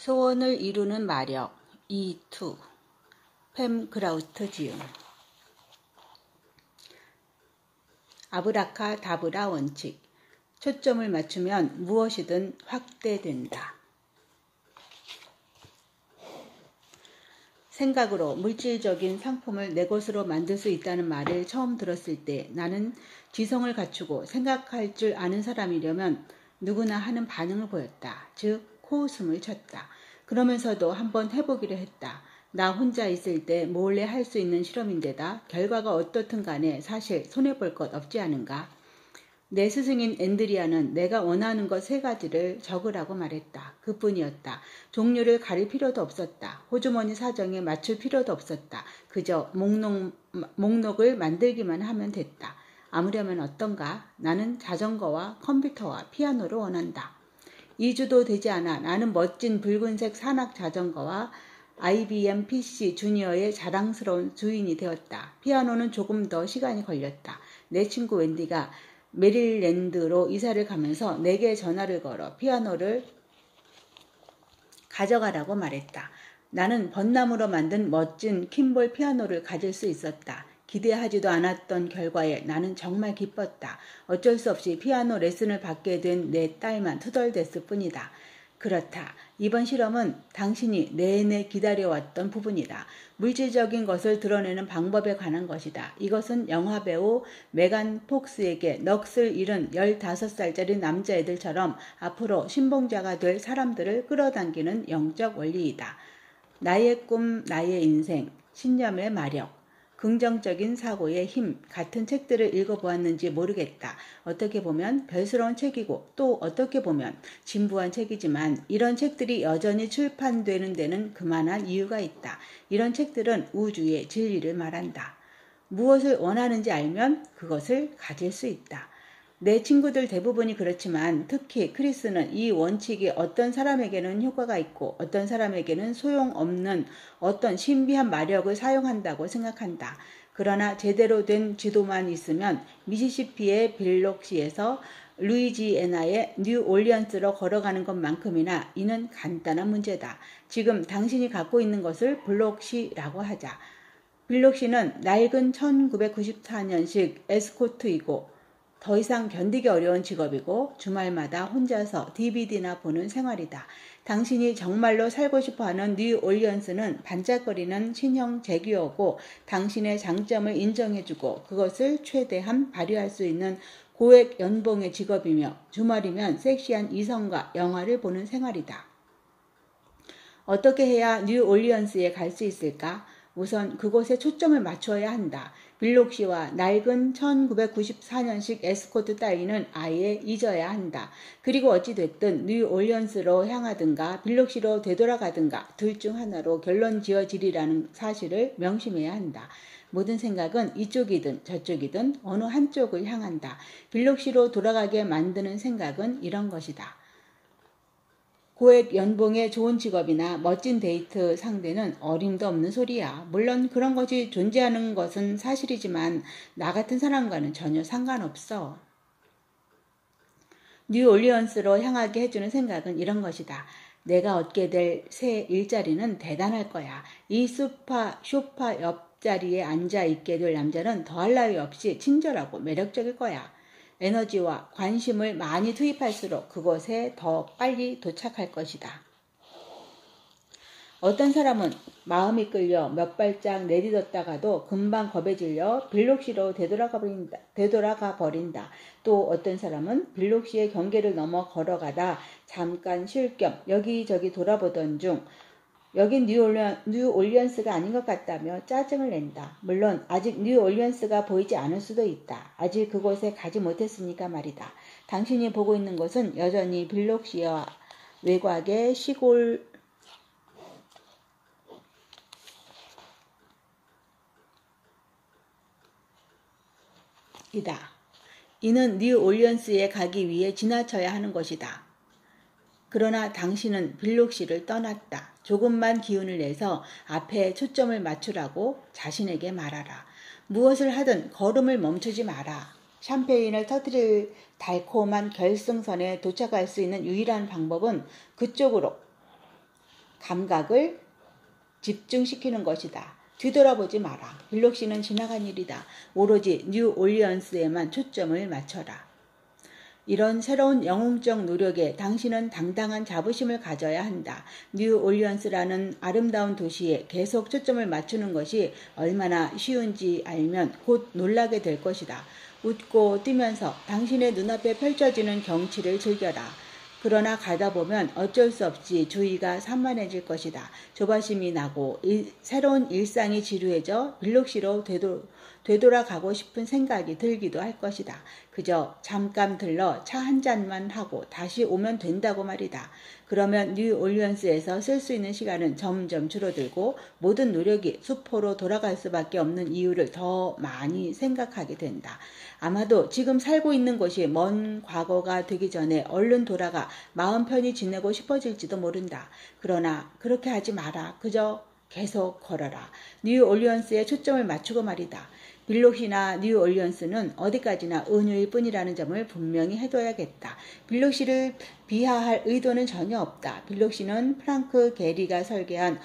소원을 이루는 마력 2. 팸 그라우트 지음. 아브라카다브라 원칙. 초점을 맞추면 무엇이든 확대된다. 생각으로 물질적인 상품을 내 것으로 만들 수 있다는 말을 처음 들었을 때 나는 지성을 갖추고 생각할 줄 아는 사람이려면 누구나 하는 반응을 보였다. 즉 코웃음을 쳤다. 그러면서도 한번 해보기로 했다. 나 혼자 있을 때 몰래 할 수 있는 실험인데다 결과가 어떻든 간에 사실 손해볼 것 없지 않은가. 내 스승인 앤드리아는 내가 원하는 것 3가지를 적으라고 말했다. 그뿐이었다. 종류를 가릴 필요도 없었다. 호주머니 사정에 맞출 필요도 없었다. 그저 목록을 만들기만 하면 됐다. 아무려면 어떤가? 나는 자전거와 컴퓨터와 피아노를 원한다. 2주도 되지 않아 나는 멋진 붉은색 산악 자전거와 IBM PC 주니어의 자랑스러운 주인이 되었다. 피아노는 조금 더 시간이 걸렸다. 내 친구 웬디가 메릴랜드로 이사를 가면서 내게 전화를 걸어 피아노를 가져가라고 말했다. 나는 벚나무로 만든 멋진 킴볼 피아노를 가질 수 있었다. 기대하지도 않았던 결과에 나는 정말 기뻤다. 어쩔 수 없이 피아노 레슨을 받게 된 내 딸만 투덜댔을 뿐이다. 그렇다. 이번 실험은 당신이 내내 기다려왔던 부분이다. 물질적인 것을 드러내는 방법에 관한 것이다. 이것은 영화배우 메간 폭스에게 넋을 잃은 15살짜리 남자애들처럼 앞으로 신봉자가 될 사람들을 끌어당기는 영적 원리이다. 나의 꿈, 나의 인생, 신념의 마력, 긍정적인 사고의 힘 같은 책들을 읽어보았는지 모르겠다. 어떻게 보면 별스러운 책이고 또 어떻게 보면 진부한 책이지만 이런 책들이 여전히 출판되는 데는 그만한 이유가 있다. 이런 책들은 우주의 진리를 말한다. 무엇을 원하는지 알면 그것을 가질 수 있다. 내 친구들 대부분이 그렇지만 특히 크리스는 이 원칙이 어떤 사람에게는 효과가 있고 어떤 사람에게는 소용없는 어떤 신비한 마력을 사용한다고 생각한다. 그러나 제대로 된 지도만 있으면 미시시피의 빌록시에서 루이지애나의 뉴올리언스로 걸어가는 것만큼이나 이는 간단한 문제다. 지금 당신이 갖고 있는 것을 블록시라고 하자. 빌록시는 낡은 1994년식 에스코트이고 더 이상 견디기 어려운 직업이고 주말마다 혼자서 DVD나 보는 생활이다. 당신이 정말로 살고 싶어하는 뉴올리언스는 반짝거리는 신형 제규어고 당신의 장점을 인정해주고 그것을 최대한 발휘할 수 있는 고액 연봉의 직업이며 주말이면 섹시한 이성과 영화를 보는 생활이다. 어떻게 해야 뉴올리언스에 갈 수 있을까? 우선 그곳에 초점을 맞춰야 한다. 빌록시와 낡은 1994년식 에스코트 따위는 아예 잊어야 한다. 그리고 어찌됐든 뉴올리언스로 향하든가 빌록시로 되돌아가든가 둘 중 하나로 결론 지어지리라는 사실을 명심해야 한다. 모든 생각은 이쪽이든 저쪽이든 어느 한쪽을 향한다. 빌록시로 돌아가게 만드는 생각은 이런 것이다. 고액 연봉의 좋은 직업이나 멋진 데이트 상대는 어림도 없는 소리야. 물론 그런 것이 존재하는 것은 사실이지만 나 같은 사람과는 전혀 상관없어. 뉴올리언스로 향하게 해주는 생각은 이런 것이다. 내가 얻게 될 새 일자리는 대단할 거야. 이 소파 옆자리에 앉아 있게 될 남자는 더할 나위 없이 친절하고 매력적일 거야. 에너지와 관심을 많이 투입할수록 그곳에 더 빨리 도착할 것이다. 어떤 사람은 마음이 끌려 몇 발짝 내딛었다가도 금방 겁에 질려 빌록시로 되돌아가 버린다. 또 어떤 사람은 빌록시의 경계를 넘어 걸어가다 잠깐 쉴 겸 여기저기 돌아보던 중 여긴 뉴올리언스가 아닌 것 같다며 짜증을 낸다. 물론 아직 뉴올리언스가 보이지 않을 수도 있다. 아직 그곳에 가지 못했으니까 말이다. 당신이 보고 있는 곳은 여전히 빌록시와 외곽의 시골이다. 이는 뉴올리언스에 가기 위해 지나쳐야 하는 것이다. 그러나 당신은 빌록시를 떠났다. 조금만 기운을 내서 앞에 초점을 맞추라고 자신에게 말하라. 무엇을 하든 걸음을 멈추지 마라. 샴페인을 터뜨릴 달콤한 결승선에 도착할 수 있는 유일한 방법은 그쪽으로 감각을 집중시키는 것이다. 뒤돌아보지 마라. 빌록시는 지나간 일이다. 오로지 뉴올리언스에만 초점을 맞춰라. 이런 새로운 영웅적 노력에 당신은 당당한 자부심을 가져야 한다. 뉴올리언스라는 아름다운 도시에 계속 초점을 맞추는 것이 얼마나 쉬운지 알면 곧 놀라게 될 것이다. 웃고 뛰면서 당신의 눈앞에 펼쳐지는 경치를 즐겨라. 그러나 가다 보면 어쩔 수 없이 주의가 산만해질 것이다. 조바심이 나고 새로운 일상이 지루해져 빌록시로 되돌아가고 싶은 생각이 들기도 할 것이다. 그저 잠깐 들러 차 한 잔만 하고 다시 오면 된다고 말이다. 그러면 뉴올리언스에서 쓸 수 있는 시간은 점점 줄어들고 모든 노력이 수포로 돌아갈 수밖에 없는 이유를 더 많이 생각하게 된다. 아마도 지금 살고 있는 곳이 먼 과거가 되기 전에 얼른 돌아가 마음 편히 지내고 싶어질지도 모른다. 그러나 그렇게 하지 마라. 그저 계속 걸어라. 뉴올리언스에 초점을 맞추고 말이다. 빌록시나 뉴올리언스는 어디까지나 은유일 뿐이라는 점을 분명히 해둬야겠다. 빌록시를 비하할 의도는 전혀 없다. 빌록시는 프랑크 게리가 설계한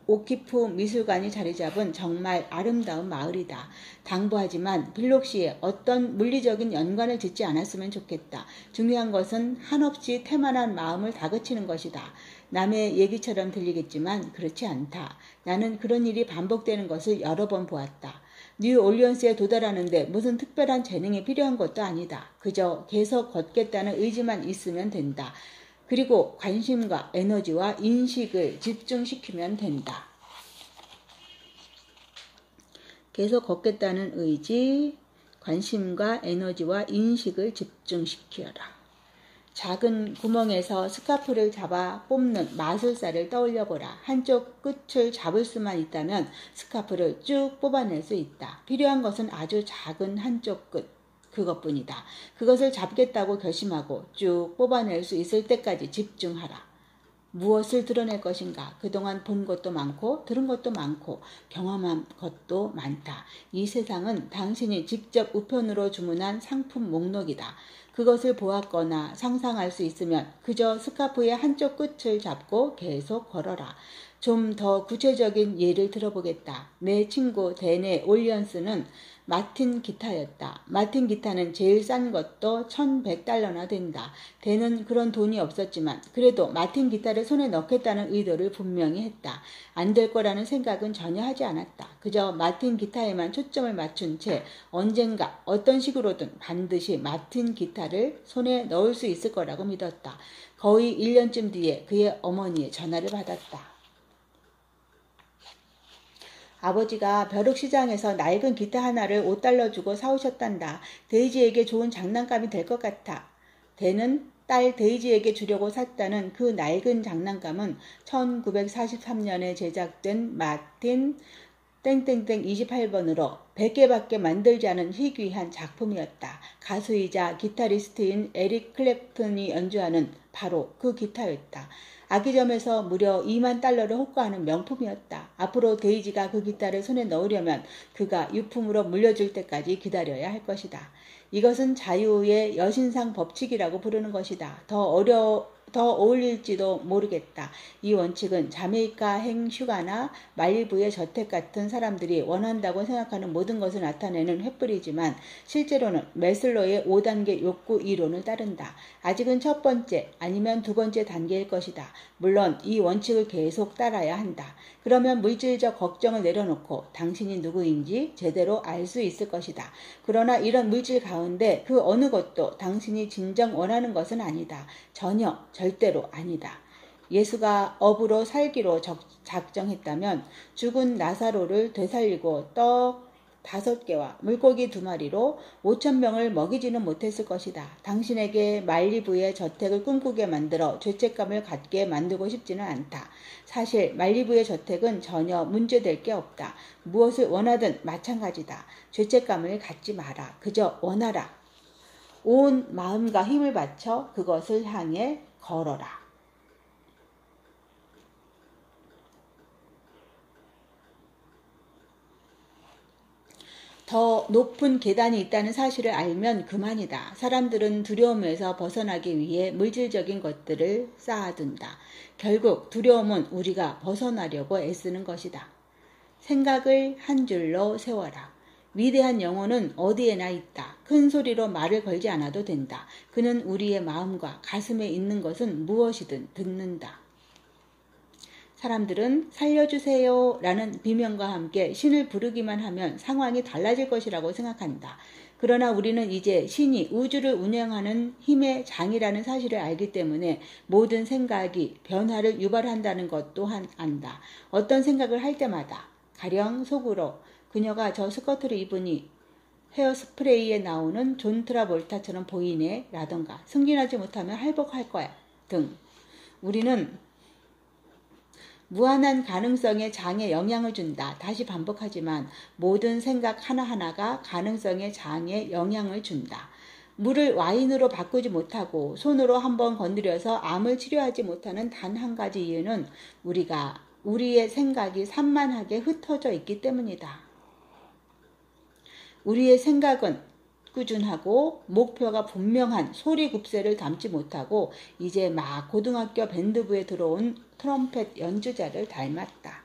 오키프 미술관이 자리 잡은 정말 아름다운 마을이다. 당부하지만 빌록시에 어떤 물리적인 연관을 짓지 않았으면 좋겠다. 중요한 것은 한없이 태만한 마음을 다그치는 것이다. 남의 얘기처럼 들리겠지만 그렇지 않다. 나는 그런 일이 반복되는 것을 여러 번 보았다. 뉴올리언스에 도달하는데 무슨 특별한 재능이 필요한 것도 아니다. 그저 계속 걷겠다는 의지만 있으면 된다. 그리고 관심과 에너지와 인식을 집중시키면 된다. 계속 걷겠다는 의지, 관심과 에너지와 인식을 집중시켜라. 작은 구멍에서 스카프를 잡아 뽑는 마술사를 떠올려보라. 한쪽 끝을 잡을 수만 있다면 스카프를 쭉 뽑아낼 수 있다. 필요한 것은 아주 작은 한쪽 끝. 그것뿐이다. 그것을 잡겠다고 결심하고 쭉 뽑아낼 수 있을 때까지 집중하라. 무엇을 드러낼 것인가? 그동안 본 것도 많고 들은 것도 많고 경험한 것도 많다. 이 세상은 당신이 직접 우편으로 주문한 상품 목록이다. 그것을 보았거나 상상할 수 있으면 그저 스카프의 한쪽 끝을 잡고 계속 걸어라. 좀 더 구체적인 예를 들어보겠다. 내 친구 데네 올리언스는 마틴 기타였다. 마틴 기타는 제일 싼 것도 $1,100나 된다. 데는 그런 돈이 없었지만 그래도 마틴 기타를 손에 넣겠다는 의도를 분명히 했다. 안 될 거라는 생각은 전혀 하지 않았다. 그저 마틴 기타에만 초점을 맞춘 채 언젠가 어떤 식으로든 반드시 마틴 기타를 손에 넣을 수 있을 거라고 믿었다. 거의 1년쯤 뒤에 그의 어머니의 전화를 받았다. 아버지가 벼룩시장에서 낡은 기타 하나를 $5 주고 사오셨단다. 데이지에게 좋은 장난감이 될 것 같아. 데는 딸 데이지에게 주려고 샀다는 그 낡은 장난감은 1943년에 제작된 마틴 땡땡땡 28번으로 100개밖에 만들지 않은 희귀한 작품이었다. 가수이자 기타리스트인 에릭 클랩튼이 연주하는 바로 그 기타였다. 아기점에서 무려 $20,000를 호가하는 명품이었다. 앞으로 데이지가 그 기타를 손에 넣으려면 그가 유품으로 물려줄 때까지 기다려야 할 것이다. 이것은 자유의 여신상 법칙이라고 부르는 것이다. 더 어울릴지도 모르겠다. 이 원칙은 자메이카행 휴가나 말리부의 저택 같은 사람들이 원한다고 생각하는 모든 것을 나타내는 횃불이지만 실제로는 매슬로의 5단계 욕구 이론을 따른다. 아직은 첫 번째 아니면 두 번째 단계일 것이다. 물론 이 원칙을 계속 따라야 한다. 그러면 물질적 걱정을 내려놓고 당신이 누구인지 제대로 알 수 있을 것이다. 그러나 이런 물질 가운데 그 어느 것도 당신이 진정 원하는 것은 아니다. 전혀 절대로 아니다. 예수가 업으로 살기로 작정했다면 죽은 나사로를 되살리고 떡 5개와 물고기 2마리로 5,000명을 먹이지는 못했을 것이다. 당신에게 말리부의 저택을 꿈꾸게 만들어 죄책감을 갖게 만들고 싶지는 않다. 사실 말리부의 저택은 전혀 문제될 게 없다. 무엇을 원하든 마찬가지다. 죄책감을 갖지 마라. 그저 원하라. 온 마음과 힘을 바쳐 그것을 향해 걸어라. 더 높은 계단이 있다는 사실을 알면 그만이다. 사람들은 두려움에서 벗어나기 위해 물질적인 것들을 쌓아둔다. 결국 두려움은 우리가 벗어나려고 애쓰는 것이다. 생각을 한 줄로 세워라. 위대한 영혼은 어디에나 있다. 큰 소리로 말을 걸지 않아도 된다. 그는 우리의 마음과 가슴에 있는 것은 무엇이든 듣는다. 사람들은 살려주세요 라는 비명과 함께 신을 부르기만 하면 상황이 달라질 것이라고 생각한다. 그러나 우리는 이제 신이 우주를 운영하는 힘의 장이라는 사실을 알기 때문에 모든 생각이 변화를 유발한다는 것 또한 안다. 어떤 생각을 할 때마다 가령 속으로 그녀가 저 스커트를 입으니 헤어스프레이에 나오는 존 트라볼타처럼 보이네 라던가 승진하지 못하면 할복할 거야 등 우리는 무한한 가능성의 장에 영향을 준다. 다시 반복하지만 모든 생각 하나하나가 가능성의 장에 영향을 준다. 물을 와인으로 바꾸지 못하고 손으로 한번 건드려서 암을 치료하지 못하는 단 한 가지 이유는 우리의 생각이 산만하게 흩어져 있기 때문이다. 우리의 생각은 꾸준하고 목표가 분명한 소리 굽새를 담지 못하고 이제 막 고등학교 밴드부에 들어온 트럼펫 연주자를 닮았다.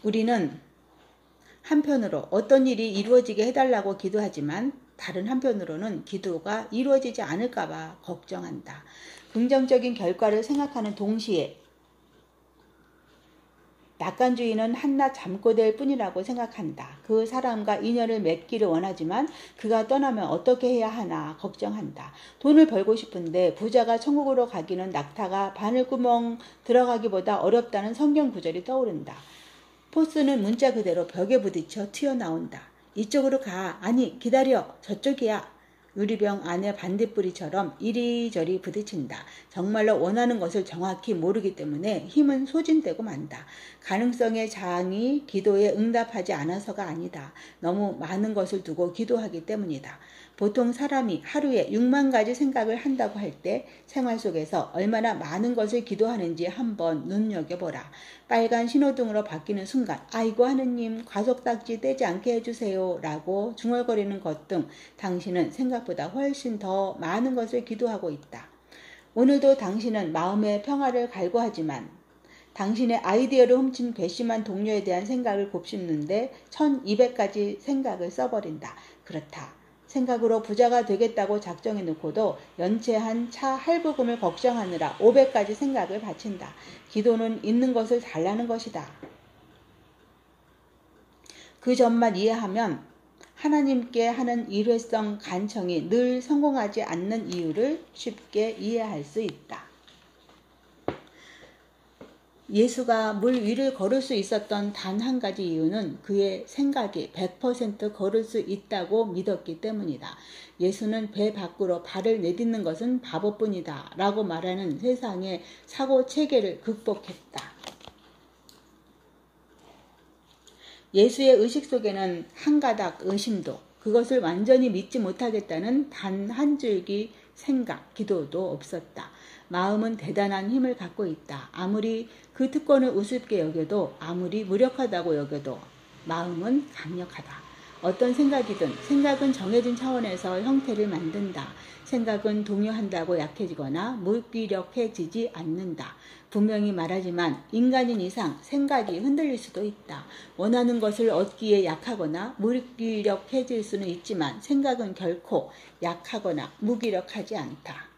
우리는 한편으로 어떤 일이 이루어지게 해달라고 기도하지만 다른 한편으로는 기도가 이루어지지 않을까봐 걱정한다. 긍정적인 결과를 생각하는 동시에 낙관주의는 한낱 잠꼬대일 뿐이라고 생각한다. 그 사람과 인연을 맺기를 원하지만 그가 떠나면 어떻게 해야 하나 걱정한다. 돈을 벌고 싶은데 부자가 천국으로 가기는 낙타가 바늘구멍 들어가기보다 어렵다는 성경 구절이 떠오른다. 포스는 문자 그대로 벽에 부딪혀 튀어나온다. 이쪽으로 가. 아니 기다려. 저쪽이야. 유리병 안에 반딧불이처럼 이리저리 부딪힌다. 정말로 원하는 것을 정확히 모르기 때문에 힘은 소진되고 만다. 가능성의 장이 기도에 응답하지 않아서가 아니다. 너무 많은 것을 두고 기도하기 때문이다. 보통 사람이 하루에 6만 가지 생각을 한다고 할 때 생활 속에서 얼마나 많은 것을 기도하는지 한번 눈여겨보라. 빨간 신호등으로 바뀌는 순간 아이고 하느님 과속딱지 떼지 않게 해주세요 라고 중얼거리는 것 등 당신은 생각보다 훨씬 더 많은 것을 기도하고 있다. 오늘도 당신은 마음의 평화를 갈구하지만 당신의 아이디어를 훔친 괘씸한 동료에 대한 생각을 곱씹는데 1200가지 생각을 써버린다. 그렇다. 생각으로 부자가 되겠다고 작정해놓고도 연체한 차 할부금을 걱정하느라 500가지 생각을 바친다. 기도는 있는 것을 달라는 것이다. 그 점만 이해하면 하나님께 하는 일회성 간청이 늘 성공하지 않는 이유를 쉽게 이해할 수 있다. 예수가 물 위를 걸을 수 있었던 단 한 가지 이유는 그의 생각이 100% 걸을 수 있다고 믿었기 때문이다. 예수는 배 밖으로 발을 내딛는 것은 바보뿐이다 라고 말하는 세상의 사고 체계를 극복했다. 예수의 의식 속에는 한 가닥 의심도 그것을 완전히 믿지 못하겠다는 단 한 줄기 생각, 기도도 없었다. 마음은 대단한 힘을 갖고 있다. 아무리 그 특권을 우습게 여겨도 아무리 무력하다고 여겨도 마음은 강력하다. 어떤 생각이든 생각은 정해진 차원에서 형태를 만든다. 생각은 동요한다고 약해지거나 무기력해지지 않는다. 분명히 말하지만 인간인 이상 생각이 흔들릴 수도 있다. 원하는 것을 얻기에 약하거나 무기력해질 수는 있지만 생각은 결코 약하거나 무기력하지 않다.